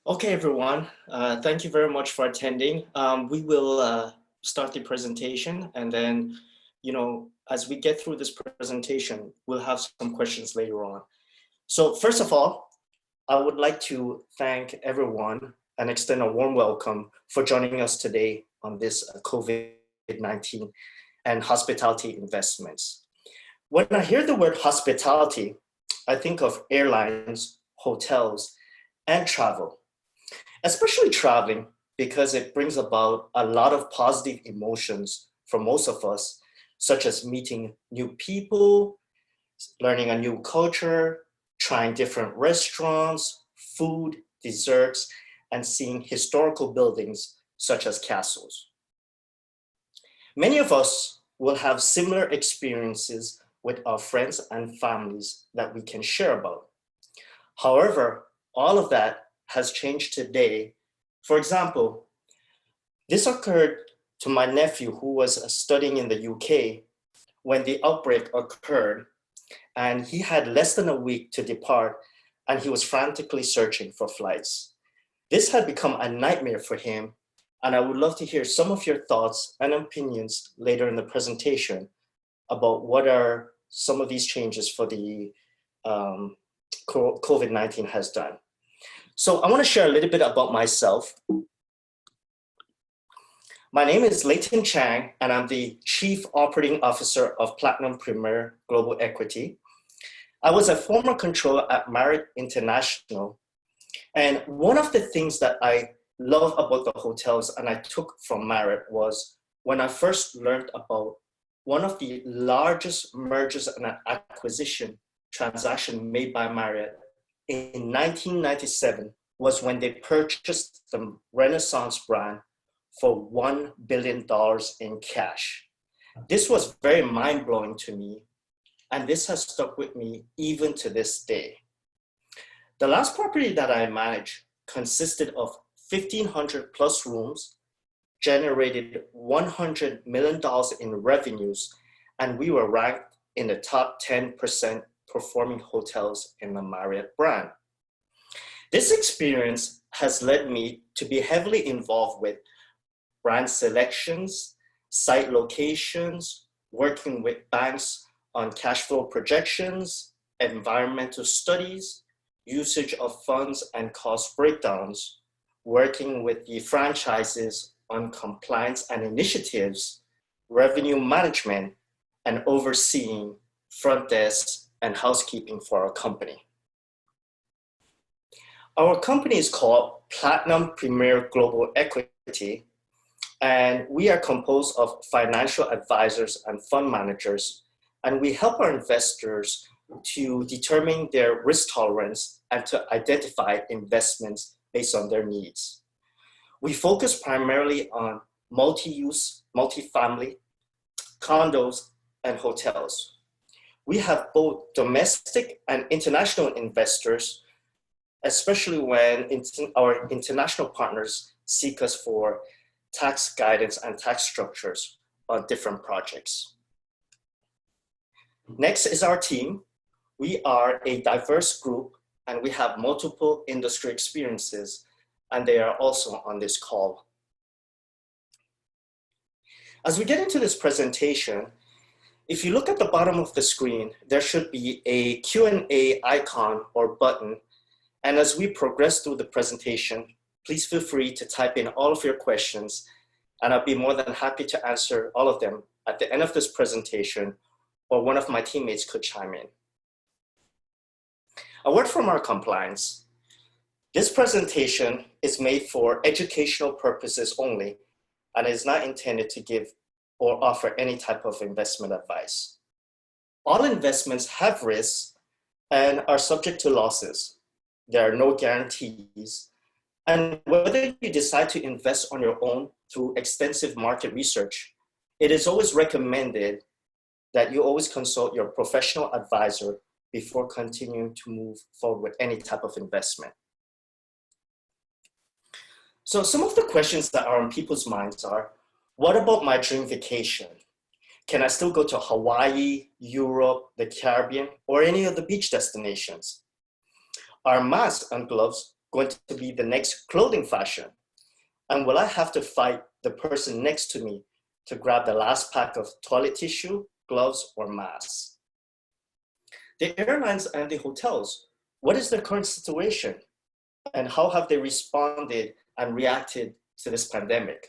Okay, everyone. Thank you very much for attending. We will start the presentation, and then, as we get through this presentation, we'll have some questions later on. So first of all, I would like to thank everyone and extend a warm welcome for joining us today on this COVID-19 and hospitality investments. When I hear the word hospitality, I think of airlines, hotels, and travel, especially traveling, because it brings about a lot of positive emotions for most of us, such as meeting new people, learning a new culture, trying different restaurants, food, desserts, and seeing historical buildings such as castles. Many of us will have similar experiences with our friends and families that we can share about. However, all of that has changed today. For example, this occurred to my nephew who was studying in the UK when the outbreak occurred, and he had less than a week to depart, and he was frantically searching for flights. This had become a nightmare for him, and I would love to hear some of your thoughts and opinions later in the presentation about what are some of these changes for the COVID-19 has done. So I want to share a little bit about myself. My name is Leighton Chang, and I'm the Chief Operating Officer of Platinum Premier Global Equity. I was a former controller at Marriott International. And one of the things that I love about the hotels and I took from Marriott was when I first learned about one of the largest mergers and acquisition transaction made by Marriott in 1997 was when they purchased the Renaissance brand for $1 billion in cash. This was very mind-blowing to me, and this has stuck with me even to this day. The last property that I managed consisted of 1,500 plus rooms, generated $100 million in revenues, and we were ranked in the top 10% performing hotels in the Marriott brand. This experience has led me to be heavily involved with brand selections, site locations, working with banks on cash flow projections, environmental studies, usage of funds and cost breakdowns, working with the franchises on compliance and initiatives, revenue management, and overseeing front desk and housekeeping for our company. Our company is called Platinum Premier Global Equity, and we are composed of financial advisors and fund managers, and we help our investors to determine their risk tolerance and to identify investments based on their needs. We focus primarily on multi-use, multifamily, condos, and hotels. We have both domestic and international investors, especially when our international partners seek us for tax guidance and tax structures on different projects. Next is our team. We are a diverse group and we have multiple industry experiences, and they are also on this call. As we get into this presentation, if you look at the bottom of the screen, there should be a Q&A icon or button. And as we progress through the presentation, please feel free to type in all of your questions, and I'll be more than happy to answer all of them at the end of this presentation, or one of my teammates could chime in. A word from our compliance. This presentation is made for educational purposes only and is not intended to give or offer any type of investment advice. All investments have risks and are subject to losses. There are no guarantees. And whether you decide to invest on your own through extensive market research, it is always recommended that you always consult your professional advisor before continuing to move forward with any type of investment. So some of the questions that are on people's minds are, what about my dream vacation? Can I still go to Hawaii, Europe, the Caribbean, or any of the beach destinations? Are masks and gloves going to be the next clothing fashion? And will I have to fight the person next to me to grab the last pack of toilet tissue, gloves, or masks? The airlines and the hotels, what is their current situation? And how have they responded and reacted to this pandemic?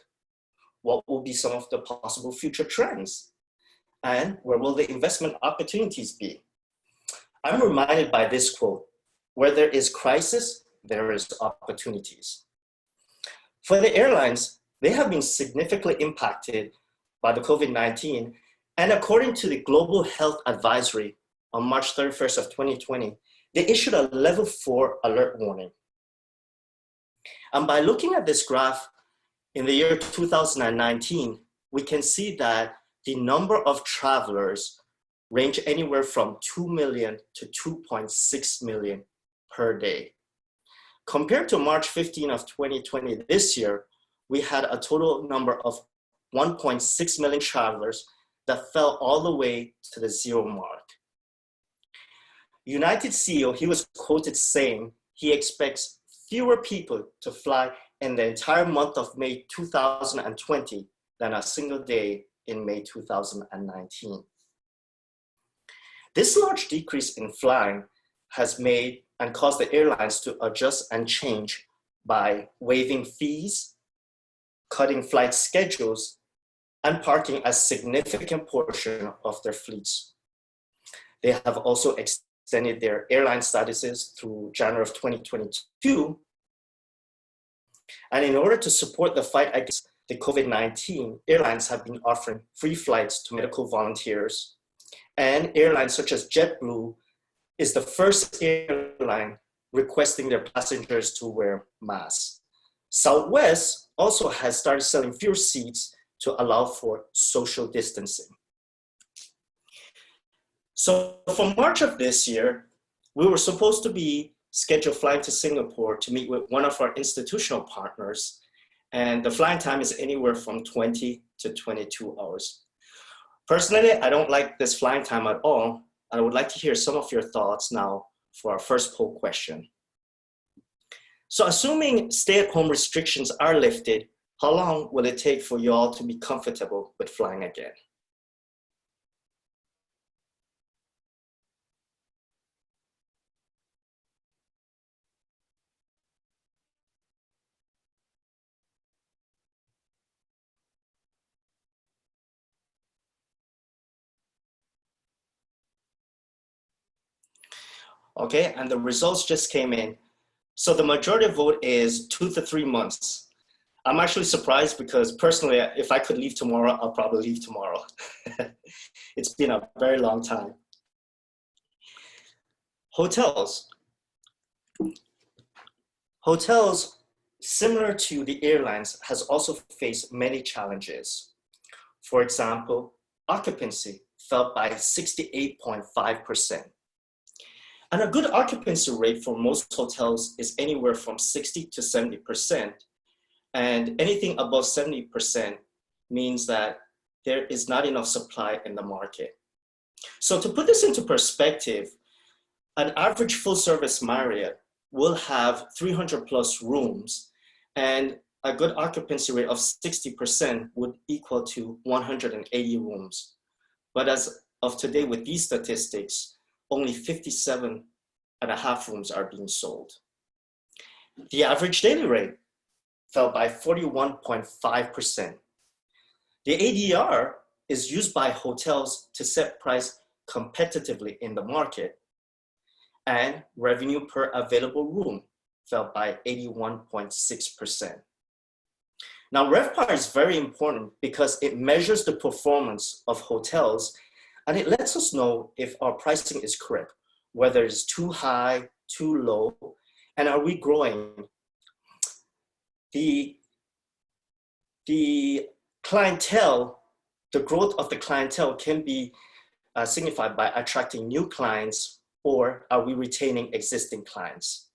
What will be some of the possible future trends? And where will the investment opportunities be? I'm reminded by this quote: where there is crisis, there is opportunities. For the airlines, they have been significantly impacted by the COVID-19. And according to the Global Health Advisory on March 31st of 2020, they issued a level 4 alert warning. And by looking at this graph, in the year 2019, we can see that the number of travelers range anywhere from 2 million to 2.6 million per day. Compared to March 15 of 2020 this year, we had a total number of 1.6 million travelers that fell all the way to the 0 mark. United CEO, he was quoted saying he expects fewer people to fly in the entire month of May 2020 than a single day in May 2019. This large decrease in flying has made and caused the airlines to adjust and change by waiving fees, cutting flight schedules, and parking a significant portion of their fleets. They have also extended their airline statuses through January of 2022. And in order to support the fight against the COVID-19, airlines have been offering free flights to medical volunteers. And airlines such as JetBlue is the first airline requesting their passengers to wear masks. Southwest also has started selling fewer seats to allow for social distancing. So for March of this year, we were supposed to be scheduled flying to Singapore to meet with one of our institutional partners. And the flying time is anywhere from 20 to 22 hours. Personally, I don't like this flying time at all. I would like to hear some of your thoughts now for our first poll question. So assuming stay-at-home restrictions are lifted, how long will it take for you all to be comfortable with flying again? Okay, and the results just came in. So the majority vote is 2 to 3 months. I'm actually surprised because personally, if I could leave tomorrow, I'll probably leave tomorrow. It's been a very long time. Hotels. Hotels, similar to the airlines, has also faced many challenges. For example, occupancy fell by 68.5%. And a good occupancy rate for most hotels is anywhere from 60 to 70%. And anything above 70% means that there is not enough supply in the market. So to put this into perspective, an average full-service Marriott will have 300 plus rooms, and a good occupancy rate of 60% would equal to 180 rooms. But as of today, with these statistics, only 57.5 rooms are being sold. The average daily rate fell by 41.5%. The ADR is used by hotels to set price competitively in the market, and revenue per available room fell by 81.6%. Now, RevPAR is very important because it measures the performance of hotels, and it lets us know if our pricing is correct, whether it's too high, too low, and are we growing. The clientele, the growth of the clientele can be signified by attracting new clients, or are we retaining existing clients?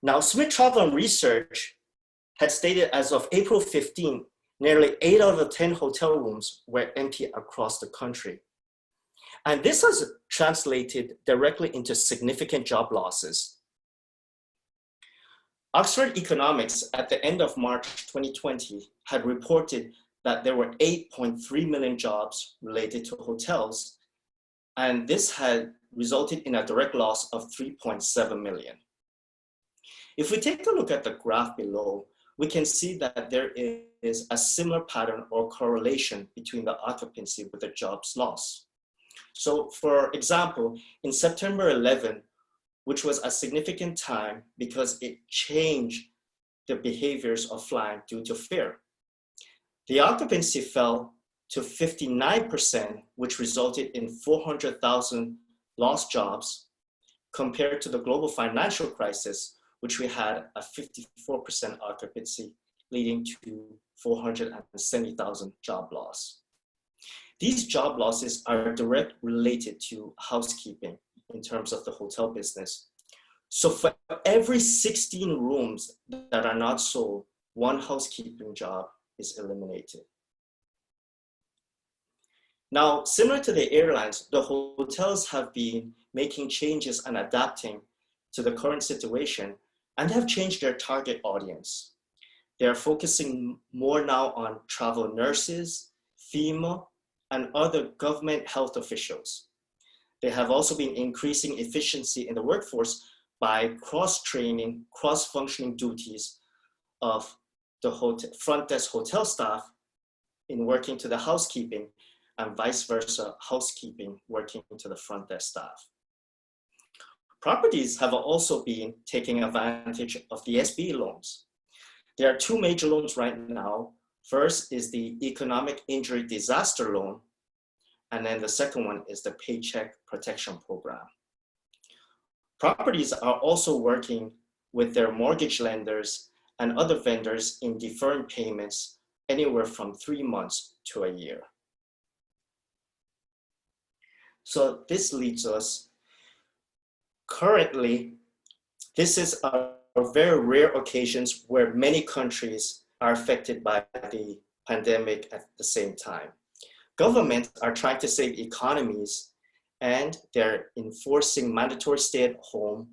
Now, Smith Travel and Research had stated as of April 15, nearly 8 out of 10 hotel rooms were empty across the country. And this has translated directly into significant job losses. Oxford Economics at the end of March 2020 had reported that there were 8.3 million jobs related to hotels, and this had resulted in a direct loss of 3.7 million. If we take a look at the graph below, we can see that there is a similar pattern or correlation between the occupancy with the jobs loss. So for example, in September 11, which was a significant time because it changed the behaviors of flying due to fear, the occupancy fell to 59%, which resulted in 400,000 lost jobs, compared to the global financial crisis, which we had a 54% occupancy, leading to 470,000 job loss. These job losses are directly related to housekeeping in terms of the hotel business. So for every 16 rooms that are not sold, one housekeeping job is eliminated. Now, similar to the airlines, the hotels have been making changes and adapting to the current situation and have changed their target audience. They are focusing more now on travel nurses, FEMA, and other government health officials. They have also been increasing efficiency in the workforce by cross-training, cross-functioning duties of the front desk hotel staff in working to the housekeeping, and vice versa, housekeeping working to the front desk staff. Properties have also been taking advantage of the SBA loans. There are two major loans right now. First is the Economic Injury Disaster Loan, and then the second one is the Paycheck Protection Program. Properties are also working with their mortgage lenders and other vendors in deferring payments anywhere from 3 months to a year. So this leads us, currently, this is a very rare occasions where many countries are affected by the pandemic at the same time. Governments are trying to save economies, and they're enforcing mandatory stay at home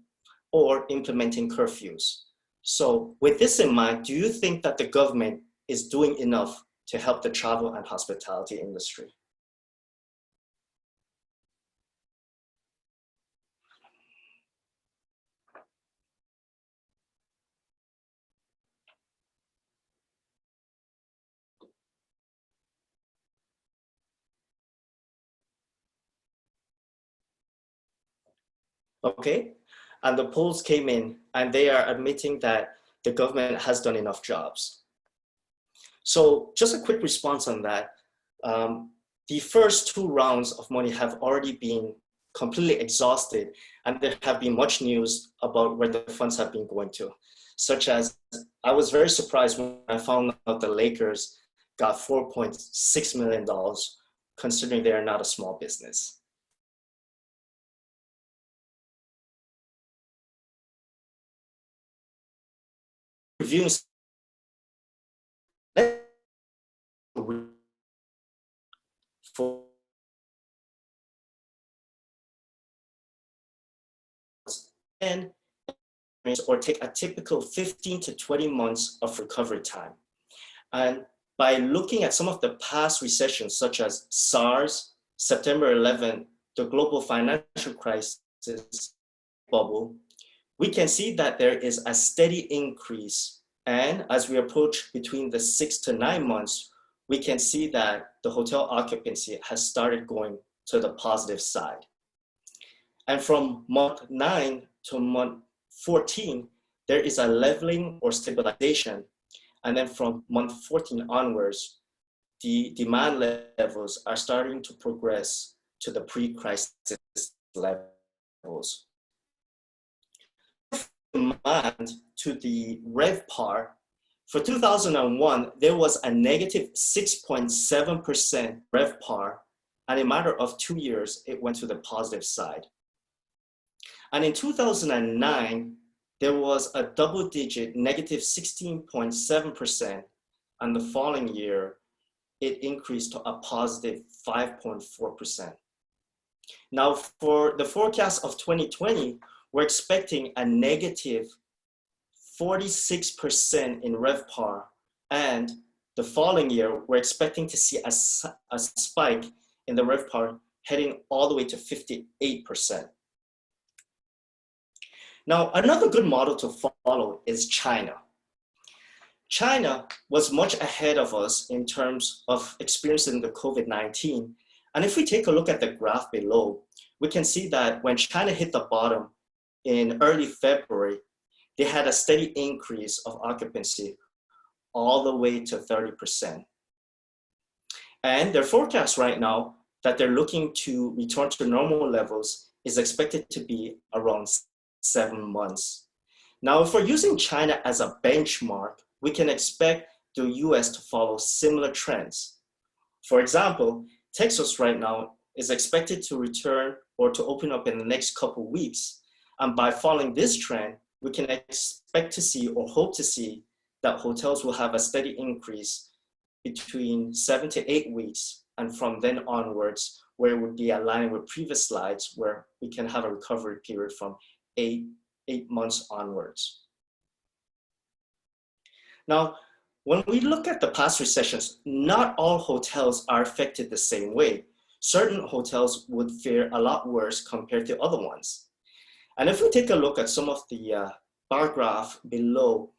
or implementing curfews. So with this in mind, do you think that the government is doing enough to help the travel and hospitality industry? Okay, and the polls came in and they are admitting that the government has done enough jobs. So just a quick response on that. The first 2 rounds of money have already been completely exhausted, and there have been much news about where the funds have been going to, such as, I was very surprised when I found out the Lakers got $4.6 million, considering they are not a small business. Reviewing for and or take a typical 15 to 20 months of recovery time. And by looking at some of the past recessions, such as SARS, September 11, the global financial crisis bubble, we can see that there is a steady increase. And as we approach between the 6 to 9 months, we can see that the hotel occupancy has started going to the positive side. And from month 9 to month 14, there is a leveling or stabilization. And then from month 14 onwards, the demand levels are starting to progress to the pre-crisis levels. Demand to the RevPAR, for 2001, there was a negative 6.7% RevPAR, and in a matter of 2 years, it went to the positive side. And in 2009, there was a double-digit negative 16.7%, and the following year, it increased to a positive 5.4%. Now, for the forecast of 2020, we're expecting a negative 46% in RevPAR, and the following year, we're expecting to see a spike in the RevPAR heading all the way to 58%. Now, another good model to follow is China. China was much ahead of us in terms of experiencing the COVID-19. And if we take a look at the graph below, we can see that when China hit the bottom in early February, they had a steady increase of occupancy all the way to 30%. And their forecast right now that they're looking to return to normal levels is expected to be around 7 months. Now, if we're using China as a benchmark, we can expect the US to follow similar trends. For example, Texas right now is expected to return or to open up in the next couple of weeks. And by following this trend, we can expect to see or hope to see that hotels will have a steady increase between 7 to 8 weeks. And from then onwards, where it would be aligning with previous slides, where we can have a recovery period from eight months onwards. Now, when we look at the past recessions, not all hotels are affected the same way. Certain hotels would fare a lot worse compared to other ones. And if we take a look at some of the bar graph below,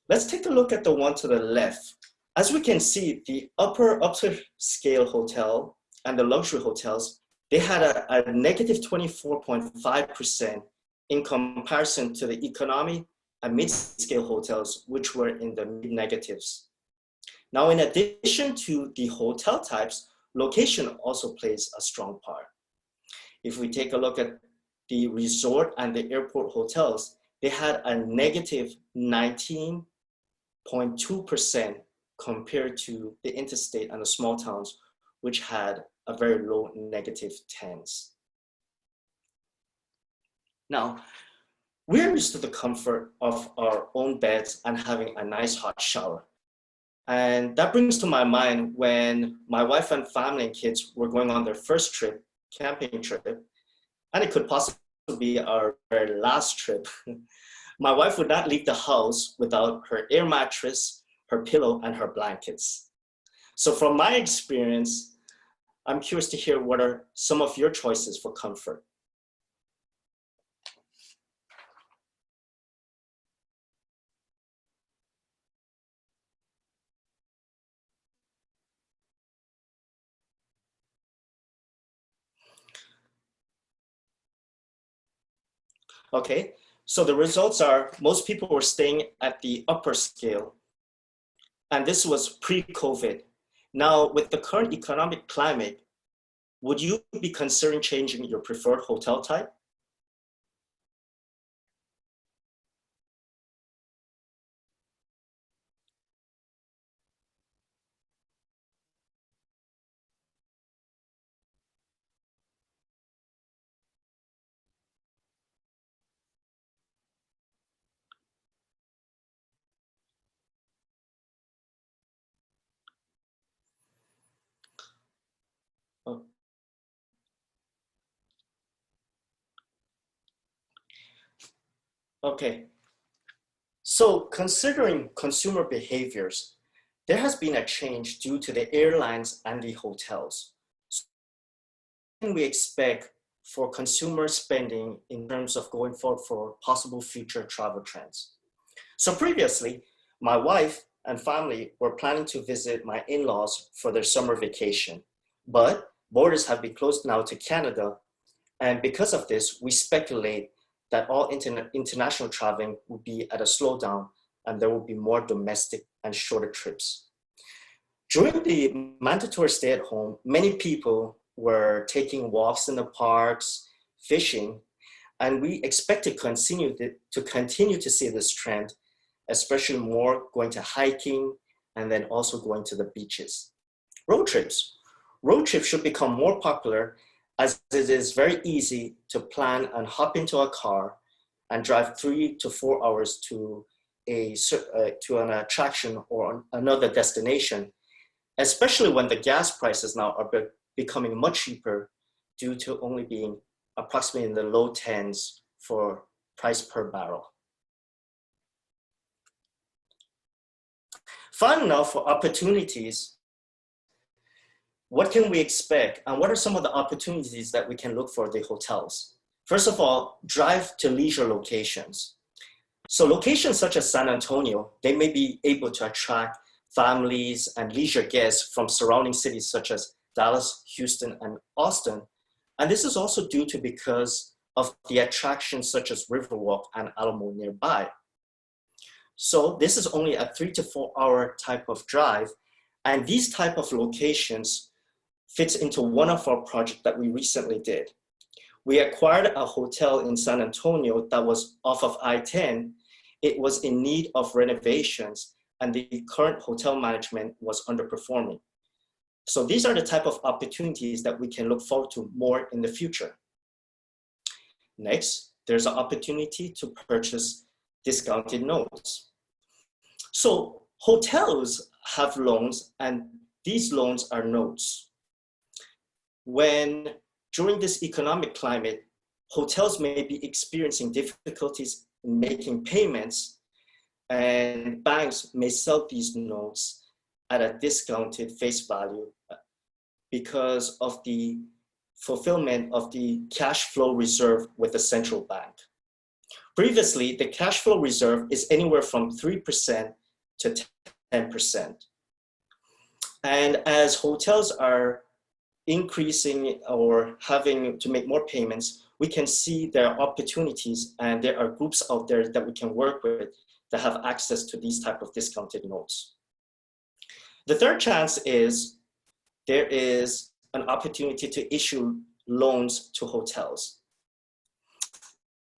let's take a look at the one to the left. As we can see, the upper scale hotel and the luxury hotels, they had a negative 24.5% in comparison to the economy and mid-scale hotels, which were in the mid-negatives. Now, in addition to the hotel types, location also plays a strong part. If we take a look at the resort and the airport hotels, they had a negative 19.2% compared to the interstate and the small towns, which had a very low negative 10s. Now, we're used to the comfort of our own beds and having a nice hot shower. And that brings to my mind when my wife and family and kids were going on their first trip, camping trip, and it could possibly be our very last trip. My wife would not leave the house without her air mattress, her pillow, and her blankets. So from my experience, I'm curious to hear what are some of your choices for comfort. Okay, so the results are most people were staying at the upper scale, and this was pre-COVID. Now, with the current economic climate, would you be considering changing your preferred hotel type? Oh, okay, so considering consumer behaviors, there has been a change due to the airlines and the hotels. So what can we expect for consumer spending in terms of going forward for possible future travel trends? So previously, my wife and family were planning to visit my in-laws for their summer vacation, but borders have been closed now to Canada. And because of this, we speculate that all international traveling will be at a slowdown and there will be more domestic and shorter trips. During the mandatory stay at home, many people were taking walks in the parks, fishing, and we expect to continue to see this trend, especially more going to hiking and then also going to the beaches. Road trips. Road trips should become more popular as it is very easy to plan and hop into a car and drive 3 to 4 hours to an attraction or another destination, especially when the gas prices now are becoming much cheaper due to only being approximately in the low 10s for price per barrel. Finally, now for opportunities, what can we expect and what are some of the opportunities that we can look for the hotels? First of all, drive to leisure locations. So locations such as San Antonio, they may be able to attract families and leisure guests from surrounding cities such as Dallas, Houston, and Austin. And this is also due to because of the attractions such as Riverwalk and Alamo nearby. So this is only a 3 to 4 hour type of drive. And these type of locations fits into one of our projects that we recently did. We acquired a hotel in San Antonio that was off of I-10. It was in need of renovations and the current hotel management was underperforming. So these are the type of opportunities that we can look forward to more in the future. Next, there's an opportunity to purchase discounted notes. So hotels have loans and these loans are notes. When during this economic climate, hotels may be experiencing difficulties in making payments and banks may sell these notes at a discounted face value because of the fulfillment of the cash flow reserve with the central bank. Previously, the cash flow reserve is anywhere from 3% to 10%. And as hotels are increasing or having to make more payments, we can see there are opportunities and there are groups out there that we can work with that have access to these type of discounted notes. The third chance is there is an opportunity to issue loans to hotels.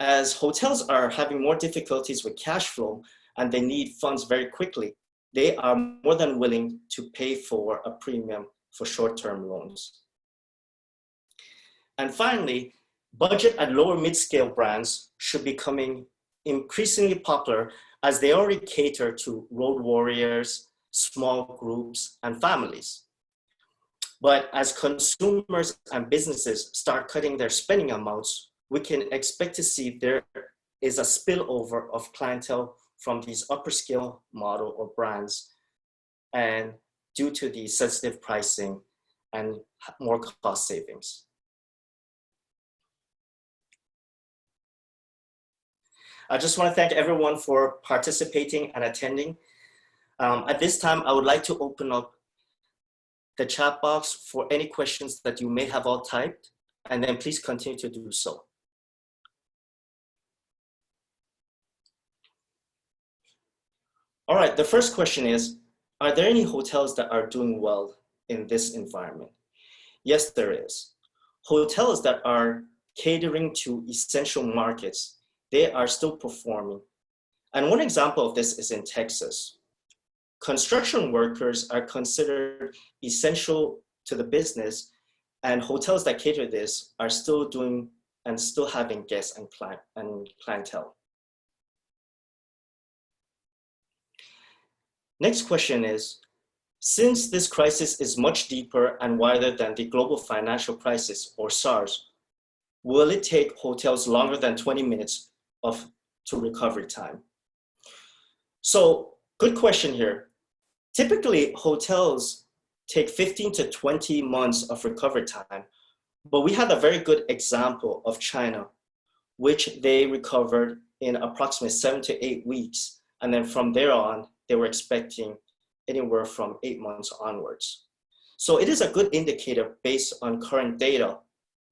As hotels are having more difficulties with cash flow and they need funds very quickly, they are more than willing to pay for a premium for short-term loans. And finally, budget and lower mid-scale brands should be becoming increasingly popular as they already cater to road warriors, small groups, and families. But as consumers and businesses start cutting their spending amounts, we can expect to see there is a spillover of clientele from these upper scale model or brands, and due to the sensitive pricing and more cost savings. I just want to thank everyone for participating and attending. At this time, I would like to open up the chat box for any questions that you may have all typed, and then please continue to do so. All right, the first question is, are there any hotels that are doing well in this environment? Yes, there is. Hotels that are catering to essential markets, they are still performing. And one example of this is in Texas. Construction workers are considered essential to the business, and hotels that cater this are still doing and still having guests and clientele. Next question is, since this crisis is much deeper and wider than the global financial crisis or SARS, will it take hotels longer than 20 minutes to recovery time? So, good question here. Typically, hotels take 15 to 20 months of recovery time, but we had a very good example of China, which they recovered in approximately 7 to 8 weeks. And then from there on, they were expecting anywhere from 8 months onwards. So it is a good indicator based on current data,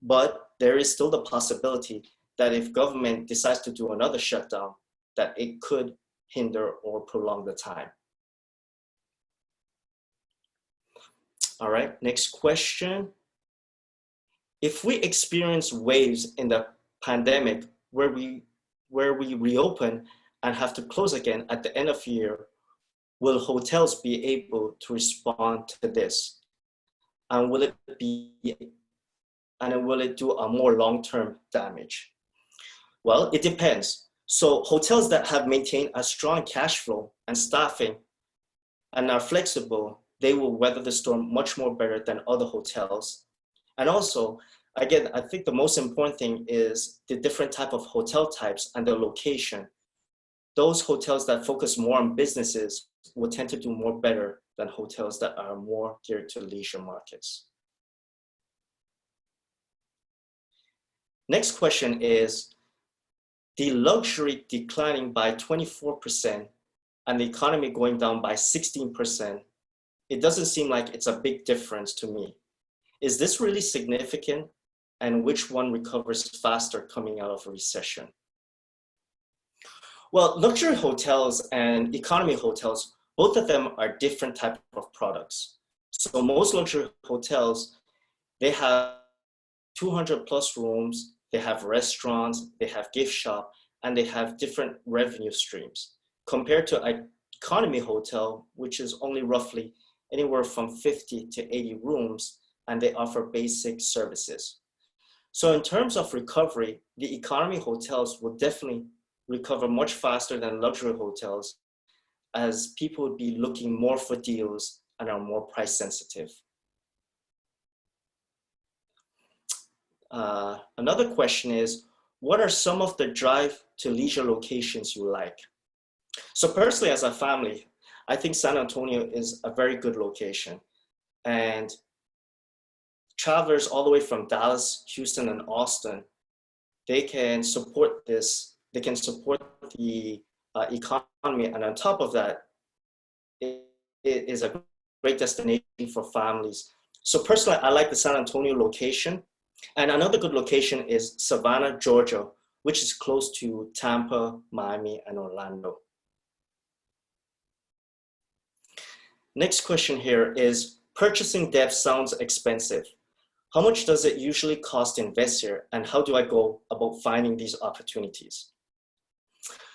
but there is still the possibility that if government decides to do another shutdown, that it could hinder or prolong the time. All right, next question. If we experience waves in the pandemic where we reopen and have to close again at the end of the year, will hotels be able to respond to this? And will it do a more long-term damage? Well, it depends. So hotels that have maintained a strong cash flow and staffing and are flexible, they will weather the storm much more better than other hotels. And also, again, I think the most important thing is the different type of hotel types and the location. those hotels that focus more on businesses will tend to do more better than hotels that are more geared to leisure markets. Next question is, the luxury declining by 24% and the economy going down by 16%, it doesn't seem like it's a big difference to me. Is this really significant? And which one recovers faster coming out of a recession? Well, luxury hotels and economy hotels, both of them are different types of products. So most luxury hotels, they have 200 plus rooms, they have restaurants, they have gift shop, and they have different revenue streams compared to an economy hotel, which is only roughly anywhere from 50 to 80 rooms, and they offer basic services. So in terms of recovery, the economy hotels will definitely recover much faster than luxury hotels, as people would be looking more for deals and are more price sensitive. Another question is, what are some of the drive to leisure locations you like? So personally, as a family, I think San Antonio is a very good location. And travelers all the way from Dallas, Houston, and Austin, they can support this. They can support the economy. And on top of that, it is a great destination for families. So personally, I like the San Antonio location. And another good location is Savannah, Georgia, which is close to Tampa, Miami, and Orlando. Next question here is, purchasing debt sounds expensive. How much does it usually cost to invest here, and how do I go about finding these opportunities?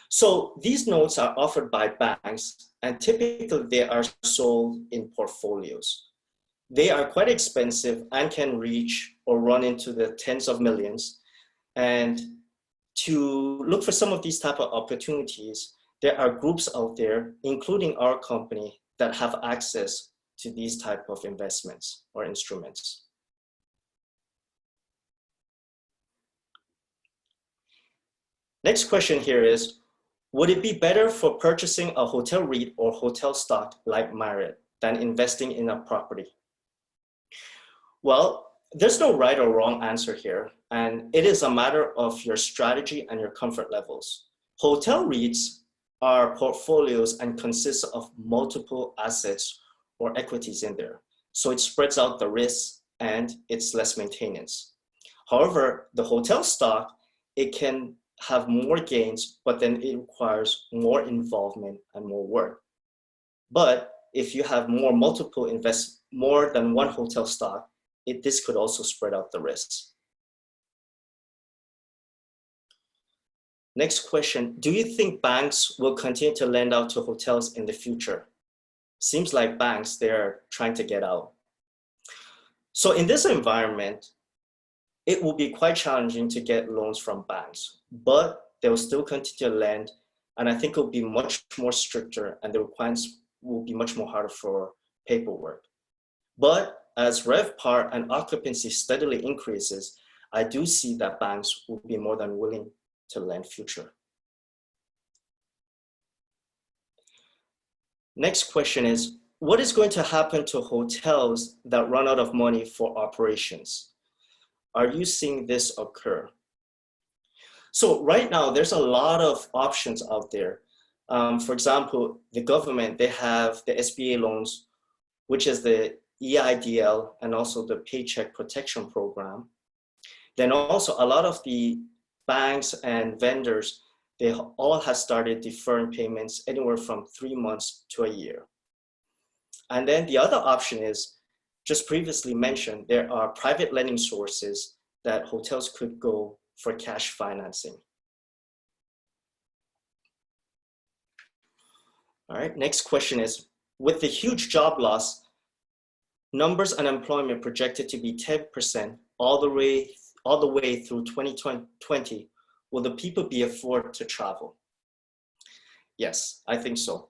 So these notes are offered by banks, and typically they are sold in portfolios. They are quite expensive and can reach or run into the tens of millions. And to look for some of these type of opportunities, there are groups out there, including our company, that have access to these type of investments or instruments. Next question here is, would it be better for purchasing a hotel REIT or hotel stock like Marriott than investing in a property? Well, there's no right or wrong answer here, and it is a matter of your strategy and your comfort levels. Hotel REITs are portfolios and consist of multiple assets or equities in there. So it spreads out the risk and it's less maintenance. However, the hotel stock, it can have more gains, but then it requires more involvement and more work. But if you have more than one hotel stock, this could also spread out the risks. Next question, do you think banks will continue to lend out to hotels in the future? Seems like banks, they're trying to get out. So in this environment, it will be quite challenging to get loans from banks, but they will still continue to lend. And I think it will be much more stricter and the requirements will be much more harder for paperwork. But as RevPAR and occupancy steadily increases, I do see that banks will be more than willing to lend future. Next question is, what is going to happen to hotels that run out of money for operations? Are you seeing this occur? So right now, there's a lot of options out there. For example, the government, they have the SBA loans, which is the EIDL and also the Paycheck Protection Program. Then also a lot of the banks and vendors, they all have started deferring payments anywhere from 3 months to a year. And then the other option is, just previously mentioned, there are private lending sources that hotels could go for cash financing. All right, next question is, with the huge job loss, numbers unemployment projected to be 10% all the way through 2020, will the people be afford to travel? Yes, I think so.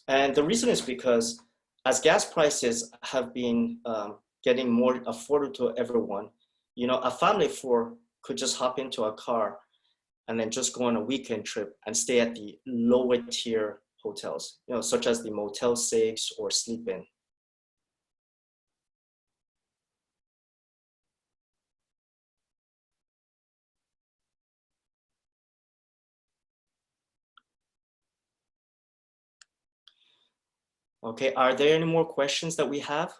And the reason is because as gas prices have been getting more affordable to everyone, you know, a family of four could just hop into a car and then just go on a weekend trip and stay at the lower tier hotels, such as the Motel 6 or Sleep Inn. Okay, are there any more questions that we have?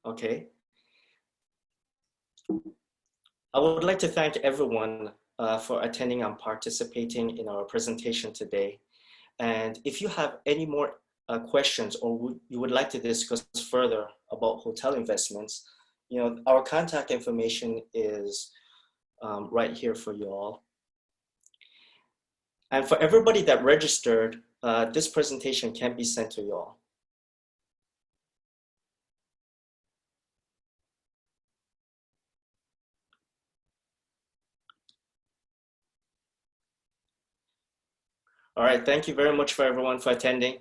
Okay. I would like to thank everyone for attending and participating in our presentation today. And if you have any more questions or you would like to discuss further about hotel investments, our contact information is right here for you all. And for everybody that registered, this presentation can be sent to you all. All right, thank you very much for everyone for attending.